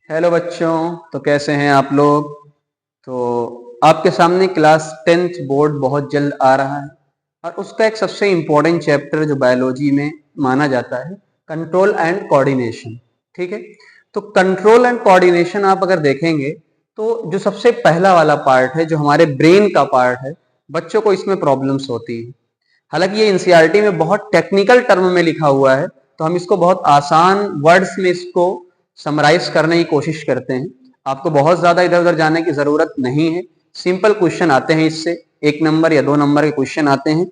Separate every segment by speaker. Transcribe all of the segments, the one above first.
Speaker 1: Hello बच्चों। तो कैसे हैं आप लोग। तो आपके सामने क्लास 10th बोर्ड बहुत जल्द आ रहा है और उसका एक सबसे इम्पोर्टेंट चैप्टर जो बायोलॉजी में माना जाता है, कंट्रोल एंड कोऑर्डिनेशन। ठीक है। तो कंट्रोल एंड कोऑर्डिनेशन आप अगर देखेंगे तो जो सबसे पहला वाला पार्ट है, जो हमारे ब्रेन का पार्ट है, बच्चों को इसमें प्रॉब्लम्स होती है। हालांकि ये एनसीईआरटी में बहुत टेक्निकल टर्म में लिखा हुआ है, तो हम इसको बहुत आसान वर्ड्स में इसको समराइज करने की कोशिश करते हैं। आपको बहुत ज्यादा इधर उधर जाने की जरूरत नहीं है। सिंपल क्वेश्चन आते हैं, इससे 1 नंबर या 2 नंबर के क्वेश्चन आते हैं।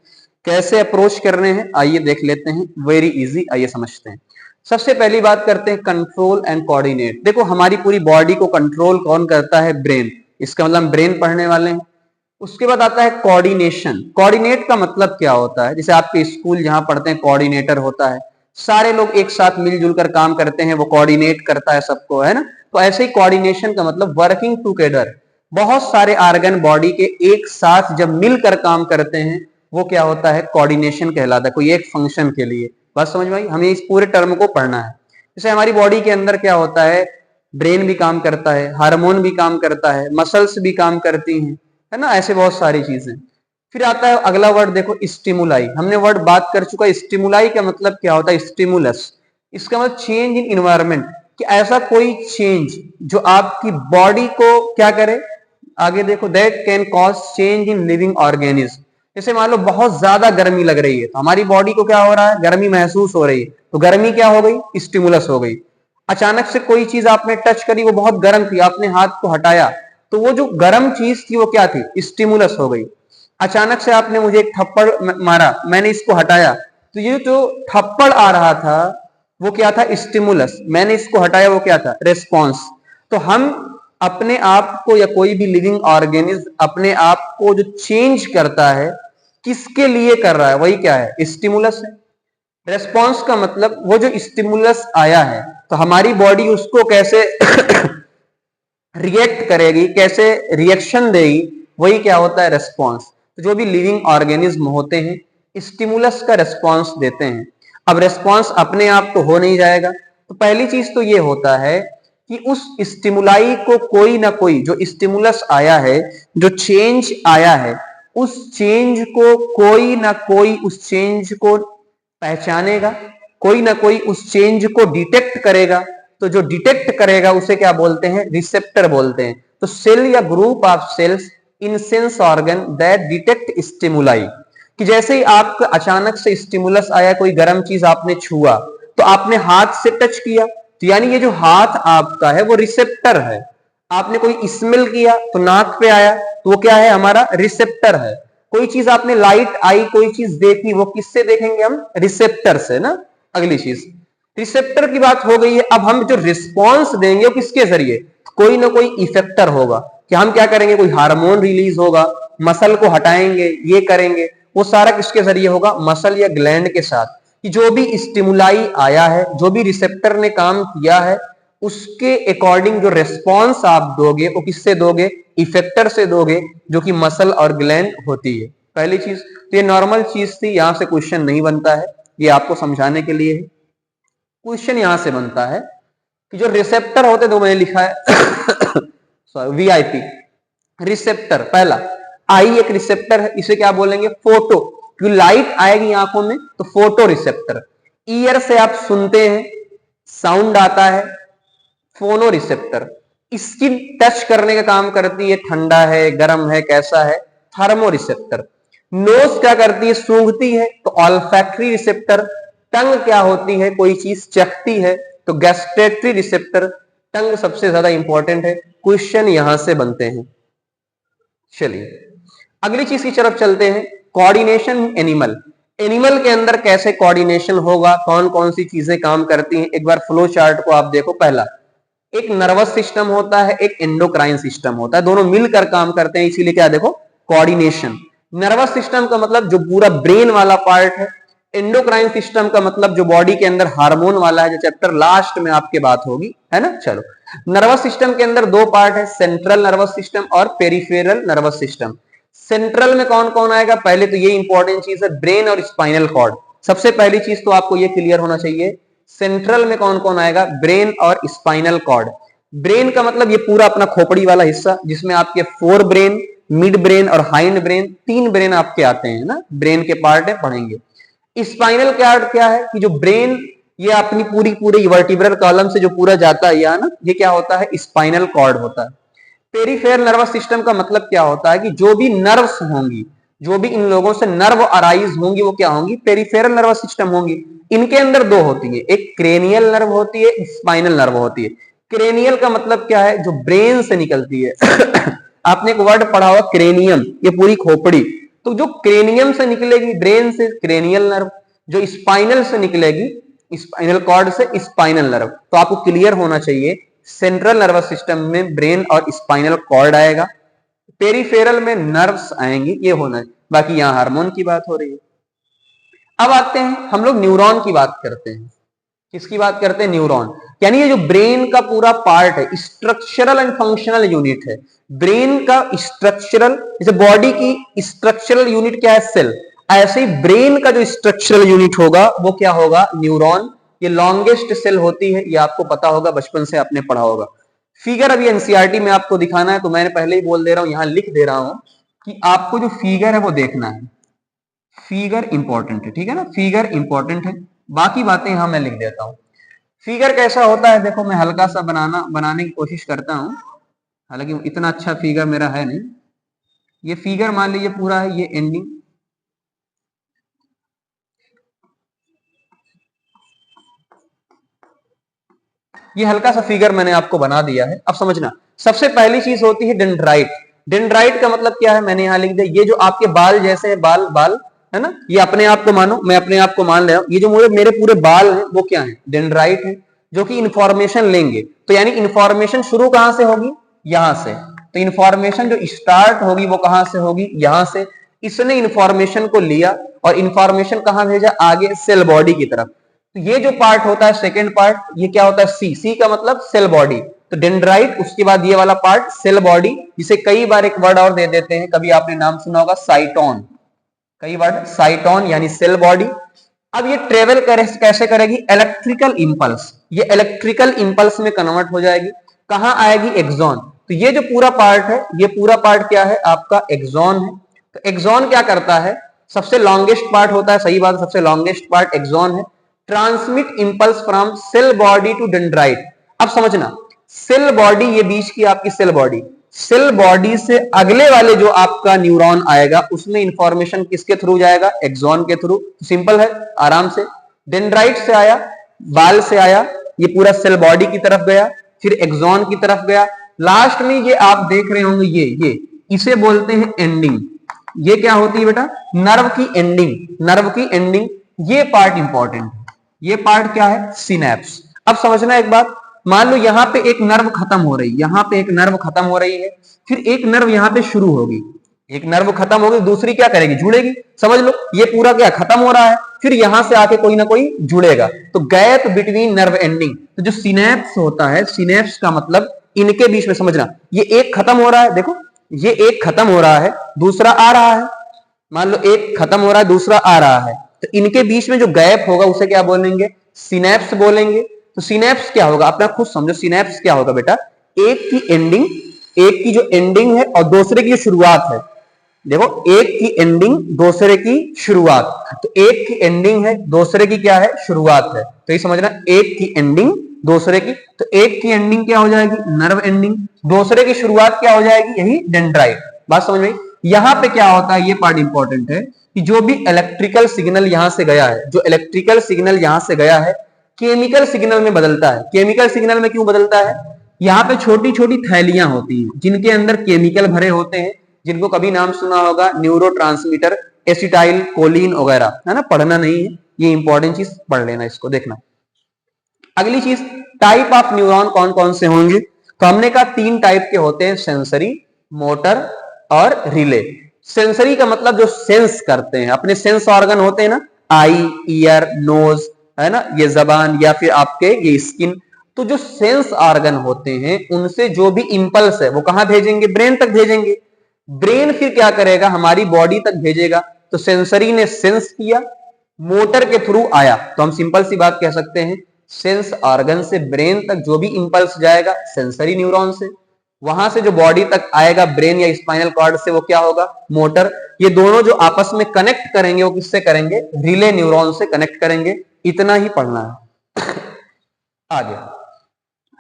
Speaker 1: कैसे अप्रोच करने हैं आइए देख लेते हैं। वेरी इजी, आइए समझते हैं। सबसे पहली बात करते हैं कंट्रोल एंड कोऑर्डिनेट। देखो, हमारी पूरी बॉडी को कंट्रोल कौन करता है? ब्रेन। इसका मतलब हम ब्रेन पढ़ने वाले हैं। उसके बाद आता है कोऑर्डिनेशन। कोऑर्डिनेट का मतलब क्या होता है? जैसे आपके स्कूल जहां पढ़ते हैं कोऑर्डिनेटर होता है, सारे लोग एक साथ मिलजुल कर काम करते हैं, वो कोऑर्डिनेट करता है सबको, है ना। तो ऐसे ही कोऑर्डिनेशन का मतलब वर्किंग टुगेदर। बहुत सारे ऑर्गन बॉडी के एक साथ जब मिलकर काम करते हैं, वो क्या होता है? कोऑर्डिनेशन कहलाता है, कोई एक फंक्शन के लिए। बात समझ में आई? हमें इस पूरे टर्म को पढ़ना है। जैसे हमारी बॉडी के अंदर क्या होता है? ब्रेन भी काम करता है, हार्मोन भी काम करता है, मसल्स भी काम करती हैं, है ना। ऐसे बहुत सारी चीजें। फिर आता है अगला वर्ड, देखो, स्टिमुलाई। हमने वर्ड बात कर चुका है। स्टिमुलाई का मतलब क्या होता है? स्टिमुलस। इसका मतलब चेंज इन इन्वायरमेंट, कि ऐसा कोई चेंज जो आपकी बॉडी को क्या करे। आगे देखो, that can cause change in living organism. जैसे मान लो बहुत ज्यादा गर्मी लग रही है, तो हमारी बॉडी को क्या हो रहा है? गर्मी महसूस हो रही है, तो गर्मी क्या हो गई? स्टिमुलस हो गई। अचानक से कोई चीज आपने टच करी, वो बहुत गर्म थी, आपने हाथ को हटाया, तो वो जो गर्म चीज थी वो क्या थी? स्टिमुलस हो गई। अचानक से आपने मुझे एक थप्पड़ मारा, मैंने इसको हटाया, तो ये जो थप्पड़ आ रहा था वो क्या था? स्टिमुलस। मैंने इसको हटाया, वो क्या था? रेस्पॉन्स। तो हम अपने आप को या कोई भी लिविंग ऑर्गेनिज्म अपने आप को जो चेंज करता है, किसके लिए कर रहा है? वही क्या है? स्टिमुलस है। रेस्पॉन्स का मतलब वो जो स्टिमुलस आया है, तो हमारी बॉडी उसको कैसे रिएक्ट करेगी, कैसे रिएक्शन देगी, वही क्या होता है? रेस्पॉन्स। तो जो भी लिविंग ऑर्गेनिज्म होते हैं, स्टिमुलस का रेस्पॉन्स देते हैं। अब रेस्पॉन्स अपने आप तो हो नहीं जाएगा, तो पहली चीज तो ये होता है कि उस स्टिमुलाई को कोई ना कोई, जो स्टिमुलस आया है, जो चेंज आया है, उस चेंज को कोई ना कोई उस चेंज को पहचानेगा, कोई ना कोई उस चेंज को डिटेक्ट करेगा। तो जो डिटेक्ट करेगा उसे क्या बोलते हैं? रिसेप्टर बोलते हैं। तो सेल या group of cells in sense organ that detect stimuli, कि जैसे ही आपको अचानक से स्टिमुलस आया, कोई गर्म चीज आपने छुआ, तो आपने हाथ से टच किया, तो यानी ये जो हाथ आपका है वो रिसेप्टर है। आपने कोई स्मेल किया तो नाक पे आया, तो वो क्या है? हमारा रिसेप्टर है। कोई चीज आपने लाइट आई, कोई चीज देखी, वो किससे देखेंगे हम? रिसेप्टर से ना। अगली चीज, रिसेप्टर की बात हो गई है। अब हम जो रिस्पॉन्स देंगे वो किसके जरिए? कोई ना कोई इफेक्टर होगा, कि हम क्या करेंगे? कोई हार्मोन रिलीज होगा, मसल को हटाएंगे, ये करेंगे। वो सारा किसके जरिए होगा? मसल या ग्लैंड के साथ। कि जो भी स्टिमुलाई आया है, जो भी रिसेप्टर ने काम किया है, उसके अकॉर्डिंग जो रेस्पॉन्स आप दोगे वो किससे दोगे? इफेक्टर से दोगे, जो कि मसल और ग्लैंड होती है। पहली चीज तो ये नॉर्मल चीज थी, यहां से क्वेश्चन नहीं बनता है, ये आपको समझाने के लिए है। क्वेश्चन यहां से बनता है कि जो रिसेप्टर होते, तो मैंने लिखा है सॉरी, वीआईपी रिसेप्टर। पहला आई एक रिसेप्टर है, इसे क्या बोलेंगे? फोटो। क्योंकि लाइट आएगी आंखों में, तो फोटो रिसेप्टर। ईयर से आप सुनते हैं, साउंड आता है, फोनो रिसेप्टर। स्किन टच करने का काम करती है, ठंडा है, गर्म है, कैसा है? Thermo receptor. नोज क्या करती है? सूंघती है, तो ऑल्फैक्टरी रिसेप्टर। टंग क्या होती है? कोई चीज चखती है, तो गैस्ट्रेटरी रिसेप्टर। टंग सबसे ज्यादा इंपॉर्टेंट है, क्वेश्चन यहां से बनते हैं। चलिए अगली चीज की तरफ चलते हैं, कोऑर्डिनेशन एनिमल। एनिमल के अंदर कैसे कोऑर्डिनेशन होगा, कौन कौन सी चीजें काम करती हैं? एक बार फ्लो चार्ट को आप देखो। पहला, एक नर्वस सिस्टम होता है, एक एंडोक्राइन सिस्टम होता है, दोनों मिलकर काम करते हैं, इसीलिए क्या देखो? कोऑर्डिनेशन। नर्वस सिस्टम का मतलब जो पूरा ब्रेन वाला पार्ट है। एंडोक्राइन सिस्टम का मतलब जो बॉडी के अंदर हार्मोन वाला है, जो चैप्टर लास्ट में आपके बात होगी, है ना। चलो, नर्वस सिस्टम के अंदर दो पार्ट है, सेंट्रल नर्वस सिस्टम और पेरिफेरल नर्वस सिस्टम। सेंट्रल में कौन कौन आएगा? पहले तो ये इंपॉर्टेंट चीज है, ब्रेन और स्पाइनल कॉर्ड। सबसे पहली चीज तो आपको ये क्लियर होना चाहिए, सेंट्रल में कौन कौन आएगा? ब्रेन और स्पाइनल कॉर्ड। ब्रेन का मतलब ये पूरा अपना खोपड़ी वाला हिस्सा, जिसमें आपके फोर ब्रेन, मिड ब्रेन और हाइंड ब्रेन, तीन ब्रेन आपके आते हैं ना, ब्रेन के पार्ट है, पढ़ेंगे। स्पाइनल कॉर्ड क्या है कि जो ब्रेन ये अपनी पूरी वर्टिब्रल कॉलम से जो पूरा जाता है या ना, ये क्या होता है, स्पाइनल कॉर्ड होता है। पेरिफेरल नर्वस सिस्टम का मतलब क्या होता है कि जो भी नर्व्स होंगी, जो भी इन लोगों से नर्व अराइज होंगी, वो क्या होंगी, पेरिफेरल नर्वस सिस्टम होंगी। इनके अंदर दो होती है, एक क्रेनियल नर्व होती है, स्पाइनल नर्व होती है। क्रेनियल का मतलब क्या है, जो ब्रेन से निकलती है आपने एक वर्ड पढ़ा हुआ क्रेनियम, ये पूरी खोपड़ी, तो जो क्रेनियम से निकलेगी ब्रेन से क्रेनियल नर्व, जो स्पाइनल से निकलेगी स्पाइनल कॉर्ड से स्पाइनल नर्व। तो आपको क्लियर होना चाहिए, सेंट्रल नर्वस सिस्टम में ब्रेन और स्पाइनल कॉर्ड आएगा, पेरिफेरल में नर्व्स आएंगी, ये होना है। बाकी यहां हार्मोन की बात हो रही है। अब आते हैं हम लोग न्यूरॉन की बात करते हैं। किसकी बात करते हैं, न्यूरॉन। यानी ये जो ब्रेन का पूरा पार्ट है, स्ट्रक्चरल एंड फंक्शनल यूनिट है। ब्रेन का स्ट्रक्चरल, जैसे बॉडी की स्ट्रक्चरल यूनिट क्या है, सेल, ऐसे ही ब्रेन का जो स्ट्रक्चरल यूनिट होगा वो क्या होगा, न्यूरॉन। ये लॉन्गेस्ट सेल होती है, ये आपको पता होगा, बचपन से आपने पढ़ा होगा। फिगर अभी एनसीईआरटी में आपको दिखाना है, तो मैंने पहले ही बोल दे रहा हूं, यहां लिख दे रहा हूं कि आपको जो फिगर है वो देखना है। फिगर इंपॉर्टेंट है, ठीक है ना, फिगर इंपॉर्टेंट है, बाकी बातें यहां मैं लिख देता हूं। फिगर कैसा होता है, देखो मैं हल्का सा बनाने की कोशिश करता हूं, हालांकि इतना अच्छा फिगर मेरा है नहीं। ये फिगर मान लीजिए पूरा है, ये एंडिंग, ये हल्का सा फिगर मैंने आपको बना दिया है। अब समझना, सबसे पहली चीज होती है डेंड्राइट। डेंड्राइट का मतलब क्या है, मैंने यहां लिख दिया, ये जो आपके बाल जैसे है, बाल बाल है ना, ये अपने आप को मानो, मैं अपने आप को मान ले रहा हूं, ये जो मेरे पूरे बाल हैं वो क्या है, डेंड्राइट है, जो कि इंफॉर्मेशन लेंगे। तो यानी इंफॉर्मेशन शुरू कहां से होगी, यहां से। तो इंफॉर्मेशन जो स्टार्ट होगी वो कहां से होगी, यहां से। इसने इंफॉर्मेशन को लिया और इंफॉर्मेशन कहां भेजा, आगे सेल बॉडी की तरफ। तो ये जो पार्ट होता है सेकंड पार्ट, ये क्या होता है, सी। सी का मतलब सेल बॉडी। तो डेंड्राइट, उसके बाद ये वाला पार्ट सेल बॉडी, जिसे कई बार एक वर्ड और दे देते हैं, कभी आपने नाम सुना होगा साइटोन, कई वर्ड, साइटोन यानी सेल बॉडी। अब ये ट्रेवल कैसे करेगी, इलेक्ट्रिकल इंपल्स, ये इलेक्ट्रिकल इंपल्स में कन्वर्ट हो जाएगी, कहां आएगी, एक्सॉन। तो ये जो पूरा पार्ट है, ये पूरा पार्ट क्या है, आपका एक्सॉन है। तो एक्सॉन क्या करता है, सबसे लॉन्गेस्ट पार्ट होता है, सही बात, सबसे लॉन्गेस्ट पार्ट एक्सॉन है। Transmit impulse from cell body to dendrite. अब समझना, सेल बॉडी, ये बीच की आपकी सेल बॉडी, सेल बॉडी से अगले वाले जो आपका न्यूरॉन आएगा, उसमें इंफॉर्मेशन किसके थ्रू जाएगा, एक्सॉन के थ्रू। सिंपल है, आराम से। डेंड्राइट से आया, बाल से आया, ये पूरा सेल बॉडी की तरफ गया, फिर एक्सॉन की तरफ गया, लास्ट में ये आप देख रहे होंगे, ये इसे बोलते हैं एंडिंग। ये क्या होती है बेटा, नर्व की एंडिंग, नर्व की एंडिंग। ये पार्ट इंपॉर्टेंट है, ये पार्ट क्या है, सिनेप्स। अब समझना एक बात, मान लो यहां पे एक नर्व खत्म हो रही है, यहां पे एक नर्व खत्म हो रही है, फिर एक नर्व यहां पे शुरू होगी, एक नर्व खत्म होगी, दूसरी क्या करेगी, जुड़ेगी। समझ लो, ये पूरा क्या खत्म हो रहा है, फिर यहां से आके कोई ना कोई जुड़ेगा, तो गैप बिटवीन नर्व एंडिंग। तो जो सिनेप्स होता है, सिनेप्स का मतलब इनके बीच में, समझना, ये एक खत्म हो रहा है, देखो ये एक खत्म हो रहा है, दूसरा आ रहा है, मान लो एक खत्म हो रहा है, दूसरा आ रहा है, तो इनके बीच में जो गैप होगा उसे क्या बोलेंगे, सिनेप्स बोलेंगे। तो सिनेप्स क्या होगा, अपना खुद समझो, सिनेप्स क्या होगा बेटा, एक की एंडिंग, एक की जो एंडिंग है और दूसरे की जो शुरुआत है, देखो एक की एंडिंग दूसरे की शुरुआत, तो एक की एंडिंग है, दूसरे की क्या है, शुरुआत है। तो ये समझना, एक की एंडिंग दूसरे की, तो एक की एंडिंग क्या हो जाएगी, नर्व एंडिंग, दूसरे की शुरुआत क्या हो जाएगी, यही डेंड्राइट। बात समझ में। यहां पे क्या होता है, ये पार्ट इंपॉर्टेंट है कि जो भी इलेक्ट्रिकल सिग्नल यहां से गया है, जो इलेक्ट्रिकल सिग्नल यहां से गया है, केमिकल सिग्नल में बदलता है। केमिकल सिग्नल में क्यों बदलता है, यहाँ पे छोटी छोटी थैलियां होती हैं जिनके अंदर केमिकल भरे होते हैं, जिनको कभी नाम सुना होगा, न्यूरोट्रांसमीटर, एसिटाइल कोलिन वगैरह, है ना, पढ़ना नहीं है, ये इंपॉर्टेंट चीज पढ़ लेना, इसको देखना। अगली चीज, टाइप ऑफ न्यूरॉन कौन कौन से होंगे, तो हमने कहा तीन टाइप के होते हैं, सेंसरी, मोटर और रिले। सेंसरी का मतलब जो सेंस करते हैं, अपने सेंस ऑर्गन होते हैं ना, आई, ईयर, नोज, है ना, ये जबान, या फिर आपके ये स्किन। तो जो सेंस ऑर्गन होते हैं, उनसे जो भी इंपल्स है वो कहां भेजेंगे, ब्रेन तक भेजेंगे। ब्रेन फिर क्या करेगा, हमारी बॉडी तक भेजेगा। तो सेंसरी ने सेंस किया, मोटर के थ्रू आया, तो हम सिंपल सी बात कह सकते हैं सेंस ऑर्गन से ब्रेन तक जो भी इंपल्स जाएगा सेंसरी न्यूरॉन से, वहां से जो बॉडी तक आएगा ब्रेन या स्पाइनल कॉर्ड से वो क्या होगा, मोटर। ये दोनों जो आपस में कनेक्ट करेंगे वो किससे करेंगे, रिले न्यूरॉन से कनेक्ट करेंगे। इतना ही पढ़ना है। आगे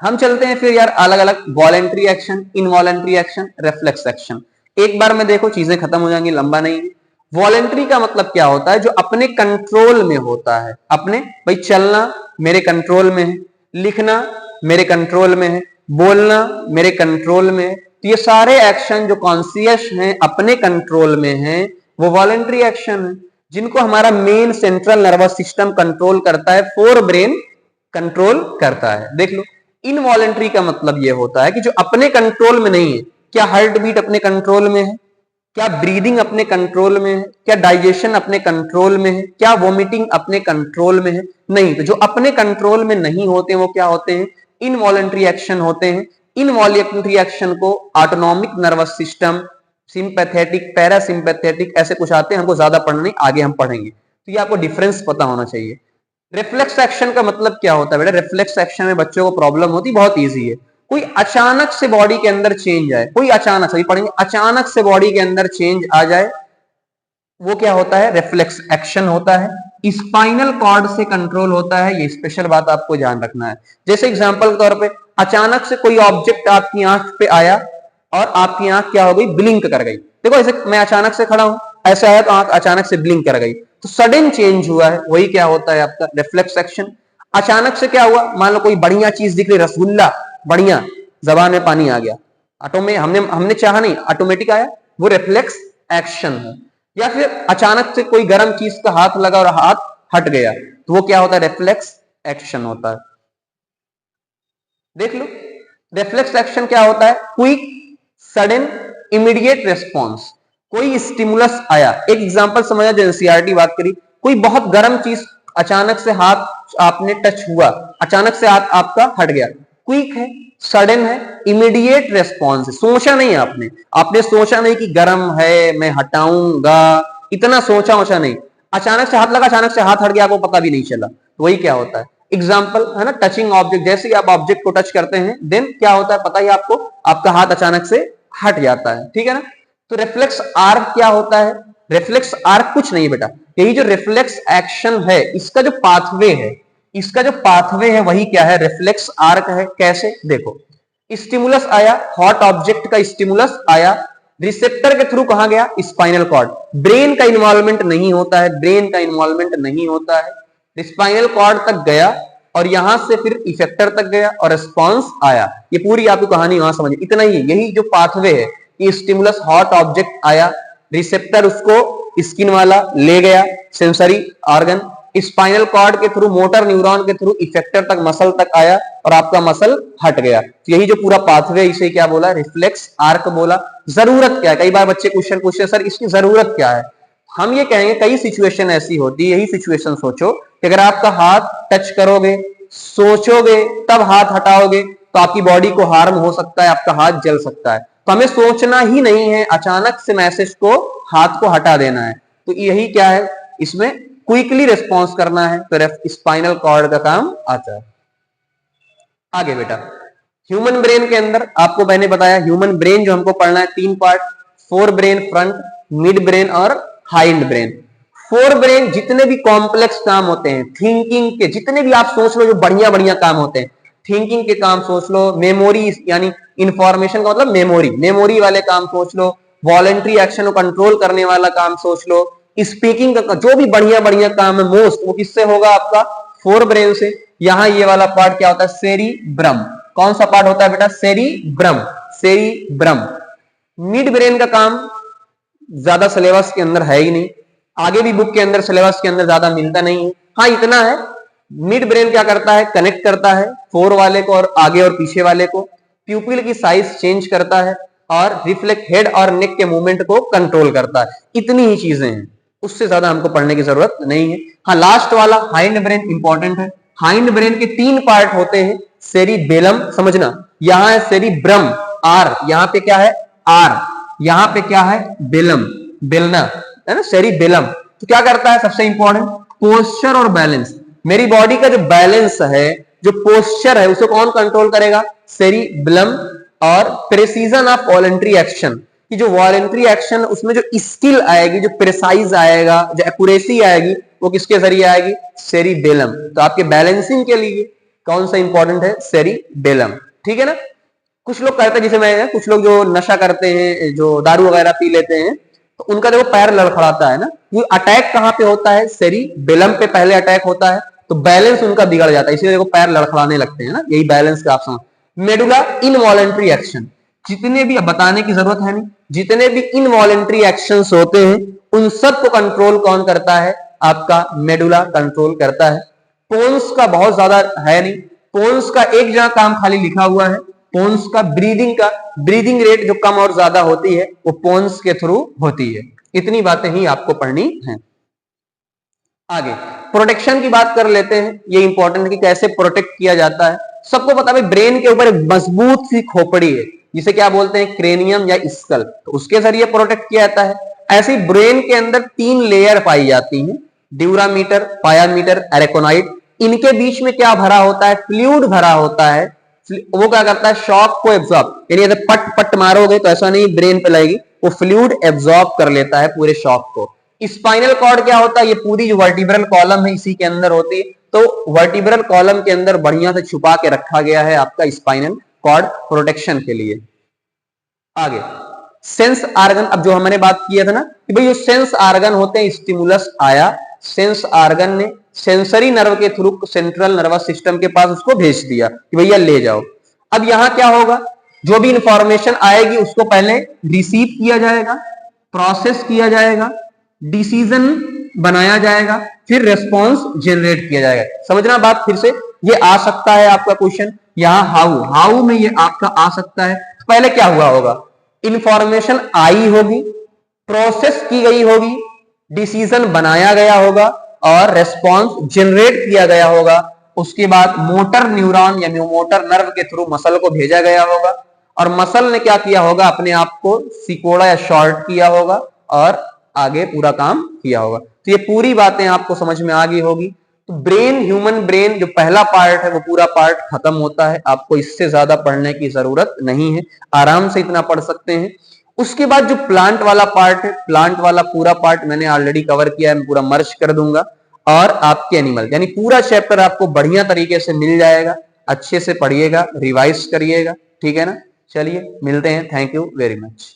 Speaker 1: हम चलते हैं फिर यार अलग अलग voluntary action, involuntary action, reflex action. एक बार में देखो चीजें खत्म हो जाएंगी, लंबा नहीं है। वॉलेंट्री का मतलब क्या होता है, जो अपने कंट्रोल में होता है। अपने, भाई चलना मेरे कंट्रोल में है, लिखना मेरे कंट्रोल में है, बोलना मेरे कंट्रोल में है। तो ये सारे एक्शन जो कॉन्शियस हैं, अपने कंट्रोल में हैं, वो वॉलेंट्री एक्शन है, जिनको हमारा main central nervous system control करता है, फोर ब्रेन कंट्रोल करता है। देख लो, इनवॉलेंट्री का मतलब ये होता है कि जो अपने कंट्रोल में नहीं है। क्या हार्ट बीट अपने कंट्रोल में है, क्या ब्रीदिंग अपने कंट्रोल में है, क्या डाइजेशन अपने कंट्रोल में है, क्या वोमिटिंग अपने कंट्रोल में है, नहीं। तो जो अपने कंट्रोल में नहीं होते वो क्या होते हैं, इनवॉलेंट्री एक्शन होते हैं। इनवॉलेंट्री एक्शन को autonomic nervous system, sympathetic, parasympathetic ऐसे कुछ आते हैं, हमको ज्यादा पढ़ना नहीं, आगे हम पढ़ेंगे। तो ये आपको डिफरेंस पता होना चाहिए। रिफ्लेक्स एक्शन का मतलब क्या होता है बेटा, रिफ्लेक्स एक्शन में बच्चों को प्रॉब्लम होती, बहुत इजी है। कोई अचानक से बॉडी के अंदर चेंज आए, कोई अचानक से पढ़ेंगे, अचानक से बॉडी के अंदर चेंज आ जाए, वो क्या होता है, रिफ्लेक्स एक्शन होता है। स्पाइनल कॉर्ड से कंट्रोल होता है, ये स्पेशल बात आपको ध्यान रखना है। जैसे एग्जांपल के तौर पे अचानक से कोई ऑब्जेक्ट आपकी आंख पे आया और आपकी आंख क्या हो गई, ब्लिंक कर गई। देखो ऐसे मैं अचानक से खड़ा हूं, ऐसा है तो आंख अचानक से ब्लिंक कर गई, तो सडन चेंज हुआ है, वही क्या होता है आपका रिफ्लेक्स एक्शन। अचानक से क्या हुआ, मान लो कोई बढ़िया चीज दिख रही, रसगुल्ला बढ़िया, जबान में पानी आ गया, हमने चाहा नहीं, ऑटोमेटिक आया, वो रिफ्लेक्स एक्शन है। या फिर अचानक से कोई गर्म चीज का हाथ लगा और हाथ हट गया, तो वो क्या होता है, रिफ्लेक्स एक्शन होता है। देख लो, रिफ्लेक्स एक्शन क्या होता है, क्विक, सडन, इमीडिएट रिस्पॉन्स। कोई स्टिमुलस आया, एक एग्जांपल समझा जो एनसीईआरटी बात करी, कोई बहुत गर्म चीज अचानक से हाथ आपने टच हुआ, अचानक से हाथ आपका हट गया, क्विक है, सडन है, इमीडिएट रिस्पॉन्स है। सोचा नहीं आपने, आपने सोचा नहीं कि गर्म है मैं हटाऊंगा, इतना सोचा नहीं, अचानक से हाथ लगा, अचानक से हाथ हट गया, आपको पता भी नहीं चला, वही क्या होता है। एग्जाम्पल है ना, टचिंग ऑब्जेक्ट, जैसे ही आप ऑब्जेक्ट को टच करते हैं देन क्या होता है पता ही आपको, आपका हाथ अचानक से हट जाता है, ठीक है ना। तो रिफ्लेक्स आर्क क्या होता है, रिफ्लेक्स आर्क कुछ नहीं बेटा, यही जो रिफ्लेक्स एक्शन है इसका जो पाथवे है, इसका जो पाथवे है वही क्या है, रिफ्लेक्स आर्क है। कैसे, देखो, स्टिमुलस आया, हॉट ऑब्जेक्ट का स्टिमुलस आया, रिसेप्टर के थ्रू कहां गया, स्पाइनल कॉर्ड। ब्रेन का इन्वॉल्वमेंट नहीं होता है, ब्रेन का इन्वॉल्वमेंट नहीं होता है, स्पाइनल कॉर्ड तक गया और यहां से फिर इफेक्टर तक गया और रिस्पॉन्स आया। ये पूरी आपकी कहानी वहां समझिए, इतना ही, यही जो पाथवे है कि स्टिमुलस हॉट ऑब्जेक्ट आया, रिसेप्टर उसको स्किन वाला ले गया, सेंसरी ऑर्गन, स्पाइनल कॉर्ड के थ्रू, मोटर न्यूरॉन के थ्रू इफेक्टर तक, मसल तक आया और आपका मसल हट गया। तो यही जो पूरा पाथवे, इसे क्या बोला, रिफ्लेक्स आर्क बोला। जरूरत क्या है, कई बार बच्चे क्वेश्चन पूछते सर इसकी जरूरत क्या है, हम ये कहेंगे कई सिचुएशन ऐसी होती है, यही सिचुएशन सोचो कि अगर आपका हाथ टच करोगे, सोचोगे, तब हाथ हटाओगे तो आपकी बॉडी को हार्म हो सकता है, आपका हाथ जल सकता है। तो हमें सोचना ही नहीं है, अचानक से मैसेज को, हाथ को हटा देना है। तो यही क्या है, इसमें क्विकली रिस्पॉन्स करना है, तो स्पाइनल कॉर्ड का काम आता है। आगे बेटा, ह्यूमन ब्रेन के अंदर आपको मैंने बताया, ह्यूमन ब्रेन जो हमको पढ़ना है, तीन part, fore brain, front, mid brain और हाइंड ब्रेन। फोर ब्रेन जितने भी कॉम्प्लेक्स काम होते हैं, थिंकिंग के जितने भी आप सोच लो जो बढ़िया बढ़िया काम होते हैं, थिंकिंग के काम सोच लो, मेमोरी यानी इंफॉर्मेशन का मतलब मेमोरी, मेमोरी वाले काम सोच लो, वॉलेंट्री एक्शन को कंट्रोल करने वाला काम सोच लो, स्पीकिंग का जो भी बढ़िया बढ़िया काम है मोस्ट, वो किससे होगा, आपका फोर ब्रेन से। यहां ये वाला पार्ट क्या होता है, सेरिब्रम। कौन सा पार्ट होता है बेटा, सेरिब्रम, सेरिब्रम। मिड ब्रेन का काम ज्यादा सिलेबस के अंदर है ही नहीं, आगे भी बुक के अंदर सिलेबस के अंदर ज्यादा मिलता नहीं है। हाँ इतना है, मिड ब्रेन क्या करता है, कनेक्ट करता है फोर वाले को और आगे और पीछे वाले को, प्यूपिल की साइज चेंज करता है और रिफ्लेक्ट हेड और नेक के मूवमेंट को कंट्रोल करता है। इतनी ही चीजें हैं, उससे ज्यादा हमको पढ़ने की जरूरत नहीं है। हाँ लास्ट वाला हाइंड ब्रेन इंपॉर्टेंट है। हाइंड ब्रेन के तीन पार्ट होते हैं, सेरिबेलम, समझना, यहां है सेरिब्रम, आर, यहां पे क्या है, आर, यहां पे क्या है, बेलम, बेलना है ना, सेरिबेलम। तो क्या करता है, सबसे इंपॉर्टेंट, पोस्चर और बैलेंस। मेरी बॉडी का जो बैलेंस है, जो पोस्चर है, उसे कौन कंट्रोल करेगा? सेरिबेलम। और प्रेसिजन ऑफ वॉलेंट्री एक्शन, कि जो वॉलेंट्री एक्शन उसमें जो स्किल आएगी, जो प्रिसाइज आएगा, जो एक्यूरेसी आएगी, वो किसके जरिए आएगी? सेरिबेलम। तो आपके बैलेंसिंग के लिए कौन सा इंपॉर्टेंट है? सेरिबेलम। ठीक है ना? कुछ लोग करते हैं, जैसे मैं, कुछ लोग जो नशा करते हैं, जो दारू वगैरह पी लेते हैं, तो उनका देखो पैर लड़खड़ाता है ना, वो अटैक कहां पे होता है? सेरिबेलम पे पहले अटैक होता है, तो बैलेंस उनका बिगड़ जाता है, इसलिए देखो पैर लड़खड़ाने लगते हैं ना, यही बैलेंस का ऑप्शन। मेडुला इनवॉलेंट्री एक्शन, जितने भी, अब बताने की जरूरत है नहीं, जितने भी इनवॉलेंट्री एक्शंस होते हैं उन सब को कंट्रोल कौन करता है? आपका मेडुला कंट्रोल करता है। पोन्स का बहुत ज्यादा है नहीं, पोन्स का एक जगह काम खाली लिखा हुआ है, पोन्स का ब्रीदिंग रेट जो कम और ज्यादा होती है वो पोन्स के थ्रू होती है। इतनी बातें ही आपको पढ़नी है। आगे प्रोटेक्शन की बात कर लेते हैं, ये इंपॉर्टेंट है कि कैसे प्रोटेक्ट किया जाता है। सबको पता है ब्रेन के ऊपर एक मजबूत सी खोपड़ी है, जिसे क्या बोलते हैं? क्रेनियम या स्कल, तो उसके जरिए प्रोटेक्ट किया जाता है। ऐसे ब्रेन के अंदर 3 लेयर पाई जाती हैं, ड्यूरामीटर, पायामीटर, एरेकोनाइट। इनके बीच में क्या भरा होता है? फ्लूइड भरा होता है। वो क्या करता है? शॉक को एब्जॉर्ब, यानी अगर पट पट मारोगे तो ऐसा नहीं ब्रेन पे लगेगी, वो फ्लूइड एब्जॉर्ब कर लेता है पूरे शॉक को। स्पाइनल कॉर्ड क्या होता है? ये पूरी जो वर्टिब्रल कॉलम है इसी के अंदर होती है, तो वर्टिब्रल कॉलम के अंदर बढ़िया से छुपा के रखा गया है आपका स्पाइनल कॉर्ड प्रोटेक्शन के लिए। आगे सेंस आर्गन, अब जो हमने बात किया था ना कि भाई जो सेंस आर्गन होते हैं, स्टिमुलस आया, सेंस आर्गन ने सेंसरी नर्व के थ्रू सेंट्रल नर्वस सिस्टम के पास उसको भेज दिया कि भैया ले जाओ। अब यहां क्या होगा? जो भी इंफॉर्मेशन आएगी उसको पहले रिसीव किया जाएगा, प्रोसेस किया जाएगा, डिसीजन बनाया जाएगा, फिर रेस्पॉन्स जनरेट किया जाएगा। समझना बात फिर से, ये आ सकता है आपका क्वेश्चन यहां हाउ में, ये आपका आ सकता है। तो पहले क्या हुआ होगा? इंफॉर्मेशन आई होगी, प्रोसेस की गई होगी, डिसीजन बनाया गया होगा और रेस्पॉन्स जनरेट किया गया होगा। उसके बाद मोटर न्यूरॉन या मोटर नर्व के थ्रू मसल को भेजा गया होगा, और मसल ने क्या किया होगा? अपने आप को सिकोड़ा या शॉर्ट किया होगा और आगे पूरा काम किया होगा। तो ये पूरी बातें आपको समझ में आ गई होगी। तो ब्रेन, ह्यूमन ब्रेन जो पहला पार्ट है वो पूरा पार्ट खत्म होता है, आपको इससे ज्यादा पढ़ने की जरूरत नहीं है, आराम से इतना पढ़ सकते हैं। उसके बाद जो प्लांट वाला पार्ट है, प्लांट वाला पूरा पार्ट मैंने ऑलरेडी कवर किया है, मैं पूरा मर्ज कर दूंगा, और आपके एनिमल, यानी पूरा चैप्टर आपको बढ़िया तरीके से मिल जाएगा। अच्छे से पढ़िएगा, रिवाइज करिएगा, ठीक है ना? चलिए मिलते हैं, थैंक यू वेरी मच।